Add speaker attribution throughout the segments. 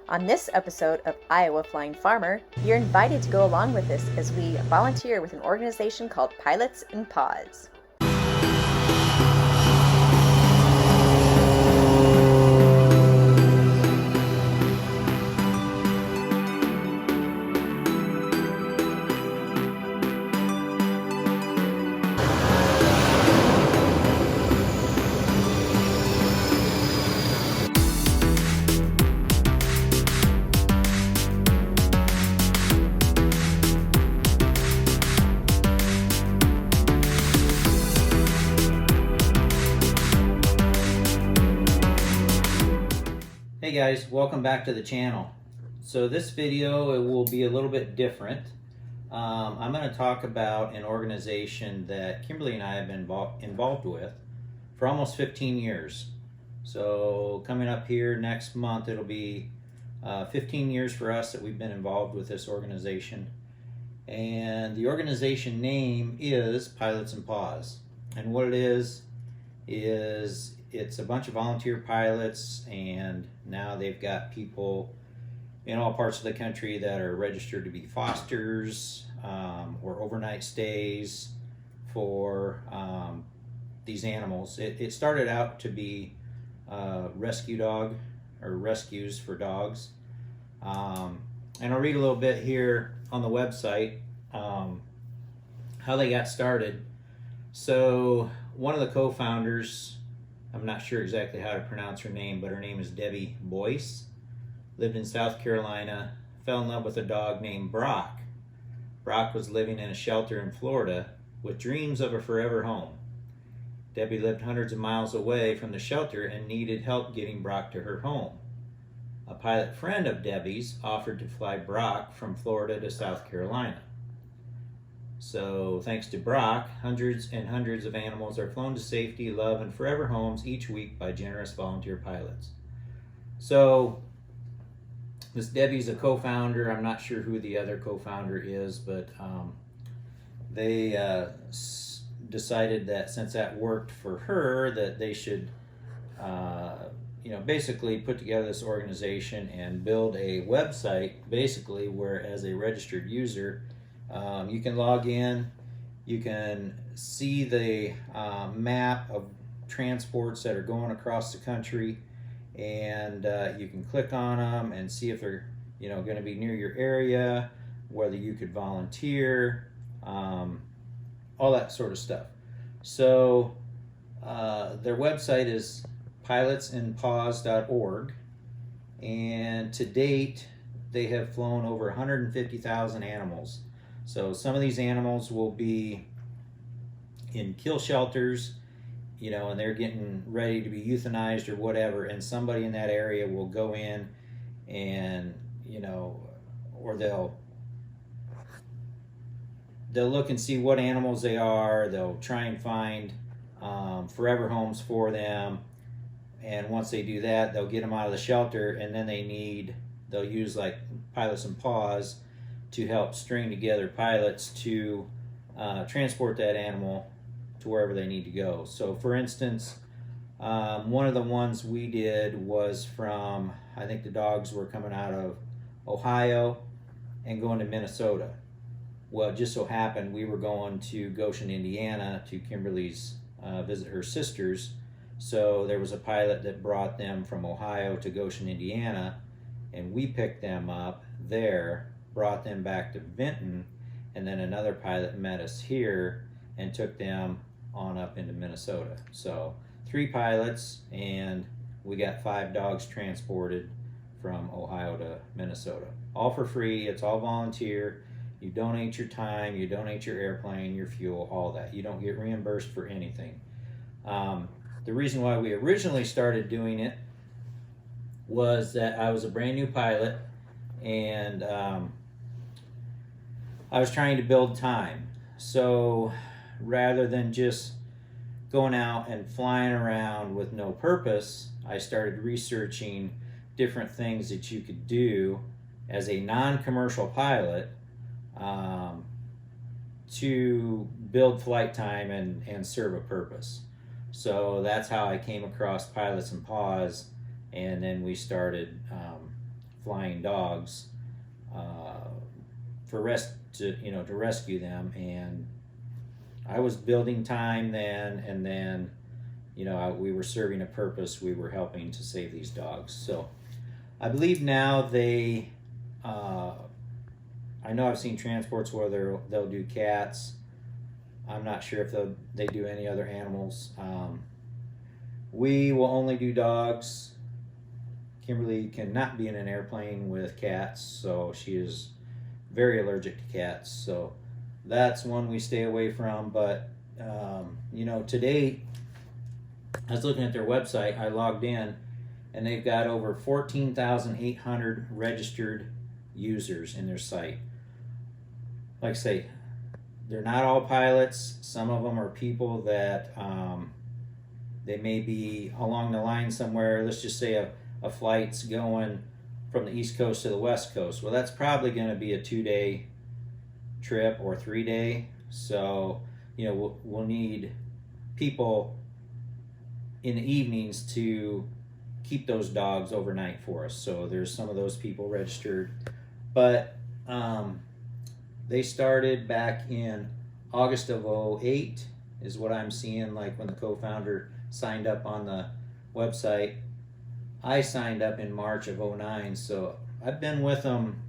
Speaker 1: On this episode of Iowa Flying Farmer, you're invited to go along with us as we volunteer with an organization called Pilots in Pause.
Speaker 2: Hey guys, welcome back to the channel. So this video, it will be a little bit different. I'm going to talk about an organization that Kimberly and I have been involved with for almost 15 years. So coming up here next month, it'll be 15 years for us that we've been involved with this organization. And the organization name is Pilots in Pause. And what it is it's a bunch of volunteer pilots, and now they've got people in all parts of the country that are registered to be fosters or overnight stays for these animals. It started out to be rescue dog or rescues for dogs. And I'll read a little bit here on the website how they got started. So one of the co-founders, I'm not sure exactly how to pronounce her name, but her name is Debbie Boyce, lived in South Carolina, fell in love with a dog named Brock. Brock was living in a shelter in Florida with dreams of a forever home. Debbie lived hundreds of miles away from the shelter and needed help getting Brock to her home. A pilot friend of Debbie's offered to fly Brock from Florida to South Carolina. So thanks to Brock, hundreds and hundreds of animals are flown to safety, love, and forever homes each week by generous volunteer pilots. So this Debbie's a co-founder. I'm not sure who the other co-founder is, but they decided that since that worked for her, that they should basically put together this organization and build a website, basically, where as a registered user, you can log in, you can see the map of transports that are going across the country, and you can click on them and see if they're going to be near your area, whether you could volunteer, all that sort of stuff. So their website is pilotsinpause.org, and to date they have flown over 150,000 animals. So some of these animals will be in kill shelters, and they're getting ready to be euthanized or whatever, and somebody in that area will go in and, or they'll look and see what animals they are. They'll try and find forever homes for them, and once they do that, they'll get them out of the shelter, and then they'll use like Pilots in Pause to help string together pilots to transport that animal to wherever they need to go. So for instance, one of the ones we did was from, I think the dogs were coming out of Ohio and going to Minnesota. Well, it just so happened we were going to Goshen, Indiana to Kimberly's visit her sisters. So there was a pilot that brought them from Ohio to Goshen, Indiana, and we picked them up there, brought them back to Vinton, and then another pilot met us here and took them on up into Minnesota. So 3 pilots, and we got 5 dogs transported from Ohio to Minnesota. All for free. It's all volunteer. You donate your time, you donate your airplane, your fuel, all that. You don't get reimbursed for anything. The reason why we originally started doing it was that I was a brand new pilot, and I was trying to build time. So rather than just going out and flying around with no purpose, I started researching different things that you could do as a non-commercial pilot to build flight time and serve a purpose. So that's how I came across Pilots in Pause, and then we started flying dogs to rescue them. And I was building time then, and then we were serving a purpose. We were helping to save these dogs. So I believe now they I know I've seen transports where they'll do cats. I'm not sure if they do any other animals. We will only do dogs. Kimberly cannot be in an airplane with cats, so she is very allergic to cats. So that's one we stay away from. But today I was looking at their website. I logged in, and they've got over 14,800 registered users in their site. Like I say, they're not all pilots. Some of them are people that they may be along the line somewhere. Let's just say a flight's going from the East Coast to the West Coast. Well, that's probably going to be a 2-day trip or 3-day. So, we'll need people in the evenings to keep those dogs overnight for us. So there's some of those people registered. But they started back in August of 2008 is what I'm seeing, like when the co-founder signed up on the website. I signed up in March of 2009, so I've been with them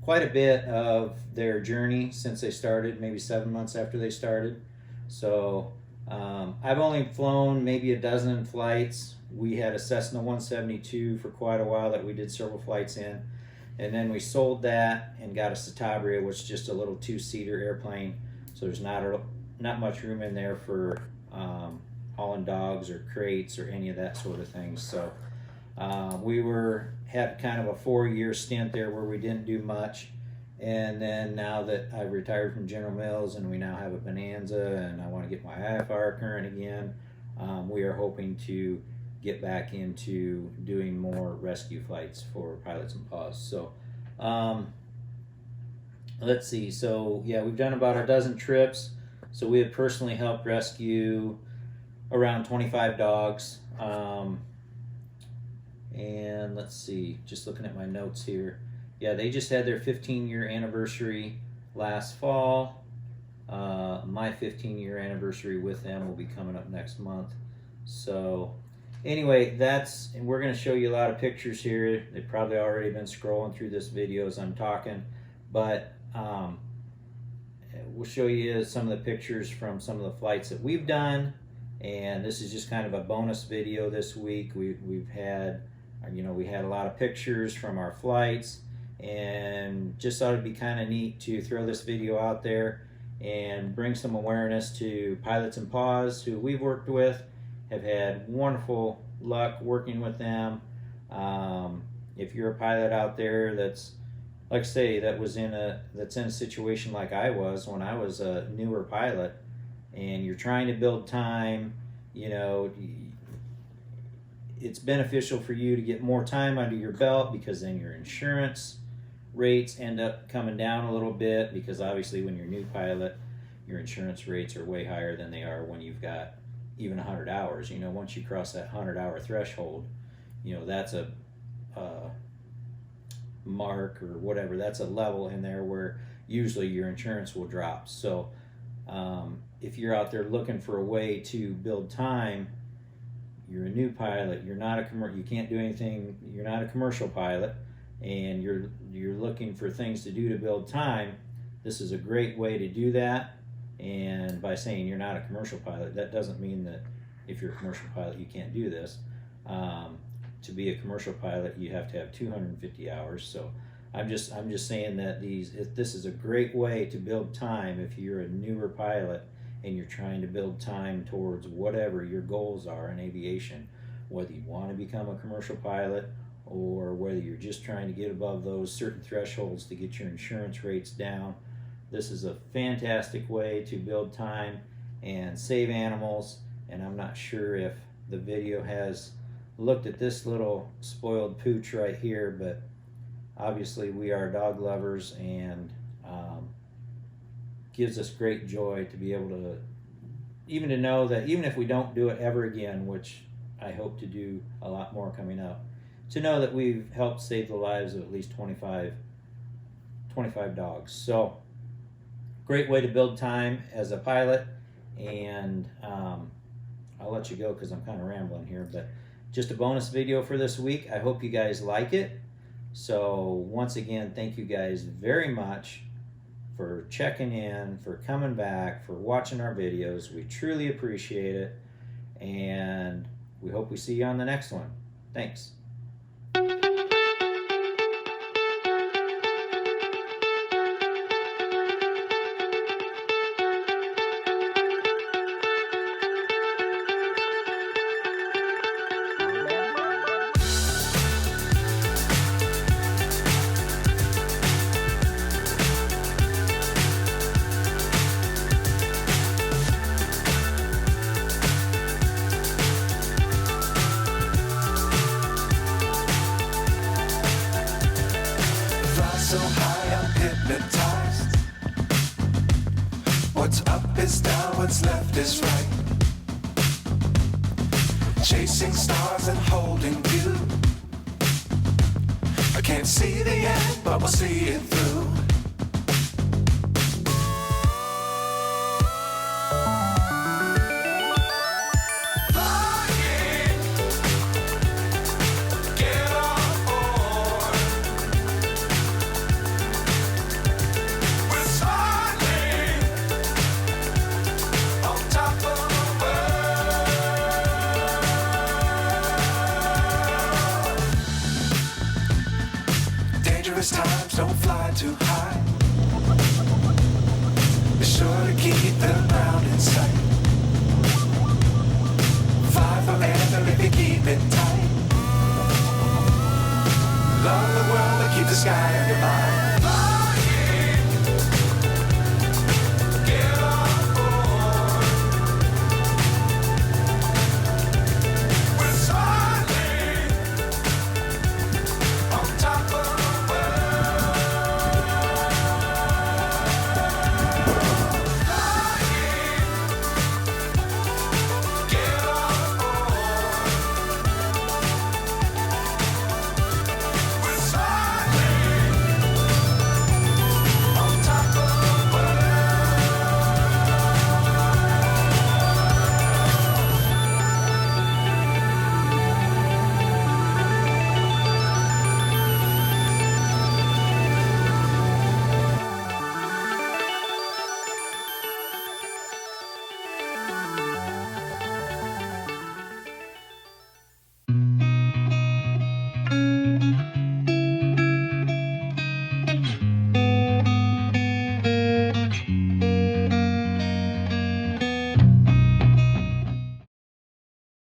Speaker 2: quite a bit of their journey since they started, maybe 7 months after they started. So I've only flown maybe a dozen flights. We had a Cessna 172 for quite a while that we did several flights in. And then we sold that and got a Citabria, which is just a little 2-seater airplane. So there's not much room in there for hauling dogs or crates or any of that sort of thing. So we had kind of a 4-year stint there where we didn't do much. And then now that I've retired from General Mills and we now have a Bonanza and I want to get my IFR current again, we are hoping to get back into doing more rescue flights for Pilots and Paws. So let's see. So yeah, we've done about a dozen trips. So we have personally helped rescue around 25 dogs. And let's see, just looking at my notes here. Yeah, they just had their 15-year anniversary last fall. My 15-year anniversary with them will be coming up next month. So anyway, and we're going to show you a lot of pictures here. They've probably already been scrolling through this video as I'm talking, but we'll show you some of the pictures from some of the flights that we've done. And this is just kind of a bonus video this week. We've had, we had a lot of pictures from our flights, and just thought it'd be kind of neat to throw this video out there and bring some awareness to Pilots and Paws, who we've worked with, have had wonderful luck working with them. If you're a pilot out there that's, like I say, that's in a situation like I was when I was a newer pilot, and you're trying to build time, it's beneficial for you to get more time under your belt, because then your insurance rates end up coming down a little bit, because obviously when you're a new pilot, your insurance rates are way higher than they are when you've got even 100 hours. Once you cross that 100-hour threshold, that's a mark or whatever. That's a level in there where usually your insurance will drop. So if you're out there looking for a way to build time, you're a new pilot, you can't do anything, you're not a commercial pilot, and you're looking for things to do to build time, this is a great way to do that. And by saying you're not a commercial pilot, that doesn't mean that if you're a commercial pilot you can't do this. To be a commercial pilot, you have to have 250 hours. So I'm just saying that this is a great way to build time if you're a newer pilot and you're trying to build time towards whatever your goals are in aviation, whether you want to become a commercial pilot or whether you're just trying to get above those certain thresholds to get your insurance rates down. This is a fantastic way to build time and save animals. And I'm not sure if the video has looked at this little spoiled pooch right here, but obviously we are dog lovers, and gives us great joy to be able to, even to know that even if we don't do it ever again, which I hope to do a lot more coming up, to know that we've helped save the lives of at least 25 dogs. So great way to build time as a pilot. And I'll let you go because I'm kind of rambling here, but just a bonus video for this week. I hope you guys like it. So once again, thank you guys very much for checking in, for coming back, for watching our videos. We truly appreciate it, and we hope we see you on the next one. Thanks.
Speaker 3: So high I'm hypnotized. What's up is down, what's left is right. Chasing stars and holding you. I can't see the end, but we'll see it through. Times don't fly too high. Be sure to keep the ground in sight. Fly forever if you keep it tight. Love the world, but keep the sky on your mind.